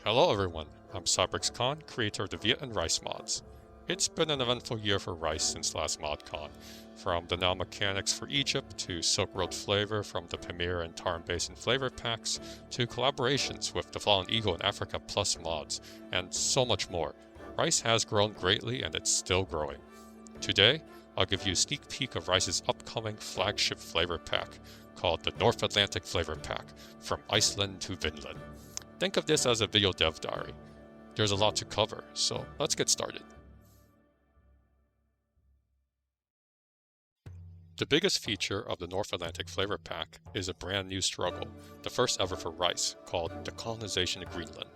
Hello everyone, I'm Cybrix Khan, creator of the Viet and Rice mods. It's been an eventful year for Rice since last ModCon, from the now mechanics for Egypt, to Silk Road flavor from the Pamir and Tarim Basin flavor packs, to collaborations with the Fallen Eagle and Africa Plus mods, and so much more. Rice has grown greatly and it's still growing. Today, I'll give you a sneak peek of Rice's upcoming flagship flavor pack, called the North Atlantic Flavor Pack, from Iceland to Vinland. Think of this as a video dev diary. There's a lot to cover, so let's get started. The biggest feature of the North Atlantic Flavor Pack is a brand new struggle, the first ever for Rice, called the Colonization of Greenland.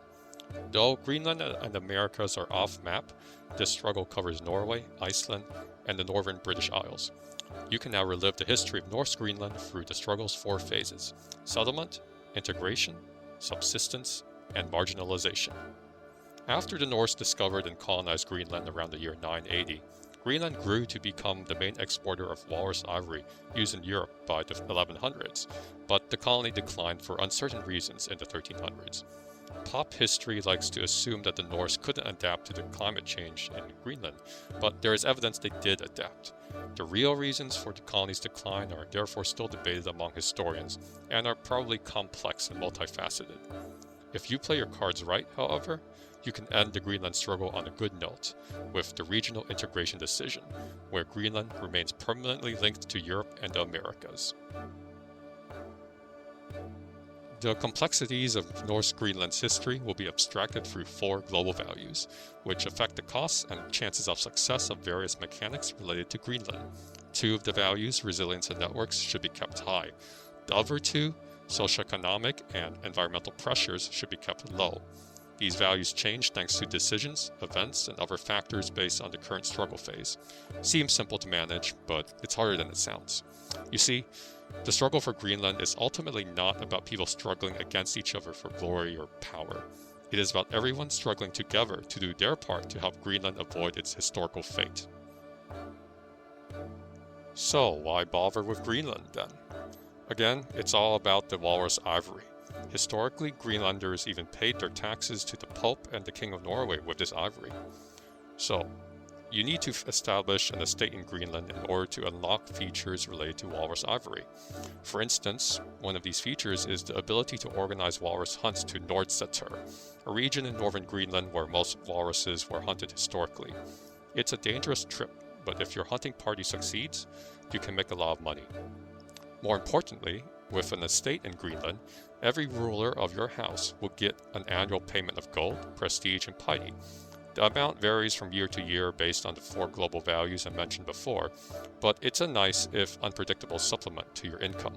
Though Greenland and the Americas are off-map, this struggle covers Norway, Iceland, and the northern British Isles. You can now relive the history of Norse Greenland through the struggle's 4 phases: settlement, integration, subsistence, and marginalization. After the Norse discovered and colonized Greenland around the year 980, Greenland grew to become the main exporter of walrus ivory used in Europe by the 1100s, but the colony declined for uncertain reasons in the 1300s. Pop history likes to assume that the Norse couldn't adapt to the climate change in Greenland, but there is evidence they did adapt. The real reasons for the colony's decline are therefore still debated among historians, and are probably complex and multifaceted. If you play your cards right, however, you can end the Greenland struggle on a good note, with the regional integration decision, where Greenland remains permanently linked to Europe and the Americas. The complexities of Norse Greenland's history will be abstracted through 4 global values, which affect the costs and chances of success of various mechanics related to Greenland. 2 of the values, resilience and networks, should be kept high. The other 2, socioeconomic and environmental pressures, should be kept low. These values change thanks to decisions, events, and other factors based on the current struggle phase. Seems simple to manage, but it's harder than it sounds. You see, the struggle for Greenland is ultimately not about people struggling against each other for glory or power. It is about everyone struggling together to do their part to help Greenland avoid its historical fate. So, why bother with Greenland then? Again, it's all about the walrus ivory. Historically, Greenlanders even paid their taxes to the Pope and the King of Norway with this ivory. So, you need to establish an estate in Greenland in order to unlock features related to walrus ivory. For instance, one of these features is the ability to organize walrus hunts to Nordsetur, a region in northern Greenland where most walruses were hunted historically. It's a dangerous trip, but if your hunting party succeeds, you can make a lot of money. More importantly, with an estate in Greenland, every ruler of your house will get an annual payment of gold, prestige, and piety. The amount varies from year to year based on the 4 global values I mentioned before, but it's a nice, if unpredictable, supplement to your income.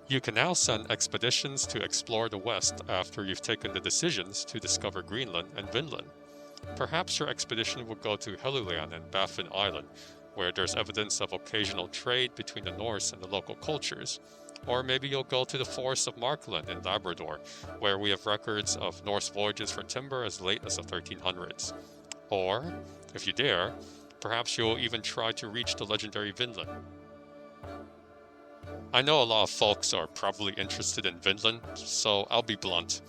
You can now send expeditions to explore the West after you've taken the decisions to discover Greenland and Vinland. Perhaps your expedition will go to Helluland and Baffin Island, where there's evidence of occasional trade between the Norse and the local cultures. Or maybe you'll go to the forests of Markland in Labrador, where we have records of Norse voyages for timber as late as the 1300s. Or, if you dare, perhaps you'll even try to reach the legendary Vinland. I know a lot of folks are probably interested in Vinland, so I'll be blunt.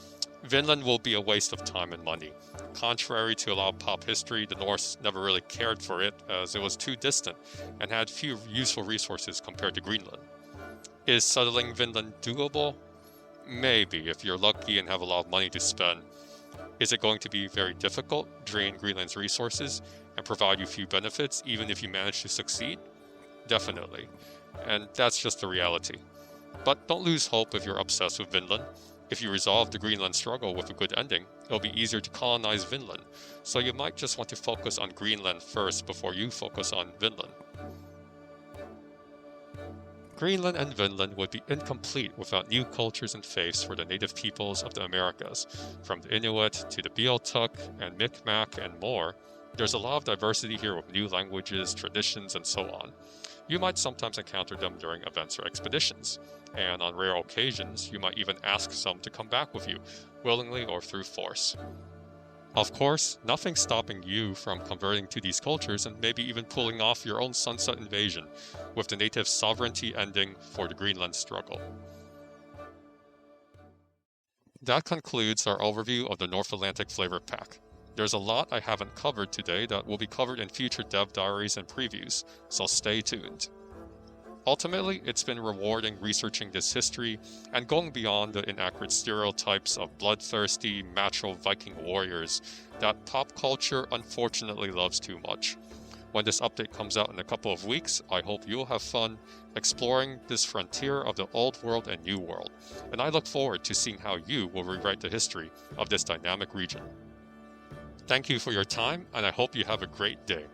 Vinland will be a waste of time and money. Contrary to a lot of pop history, the Norse never really cared for it, as it was too distant and had few useful resources compared to Greenland. Is settling Vinland doable? Maybe, if you're lucky and have a lot of money to spend. Is it going to be very difficult, drain Greenland's resources, and provide you few benefits even if you manage to succeed? Definitely. And that's just the reality. But don't lose hope if you're obsessed with Vinland. If you resolve the Greenland struggle with a good ending, it'll be easier to colonize Vinland, so you might just want to focus on Greenland first before you focus on Vinland. Greenland and Vinland would be incomplete without new cultures and faiths for the native peoples of the Americas. From the Inuit to the Beothuk and Micmac and more, there's a lot of diversity here with new languages, traditions, and so on. You might sometimes encounter them during events or expeditions, and on rare occasions, you might even ask some to come back with you, willingly or through force. Of course, nothing's stopping you from converting to these cultures and maybe even pulling off your own sunset invasion, with the native sovereignty ending for the Greenland struggle. That concludes our overview of the North Atlantic Flavor Pack. There's a lot I haven't covered today that will be covered in future dev diaries and previews, so stay tuned. Ultimately, it's been rewarding researching this history and going beyond the inaccurate stereotypes of bloodthirsty, macho Viking warriors that pop culture unfortunately loves too much. When this update comes out in a couple of weeks, I hope you'll have fun exploring this frontier of the Old World and New World, and I look forward to seeing how you will rewrite the history of this dynamic region. Thank you for your time, and I hope you have a great day.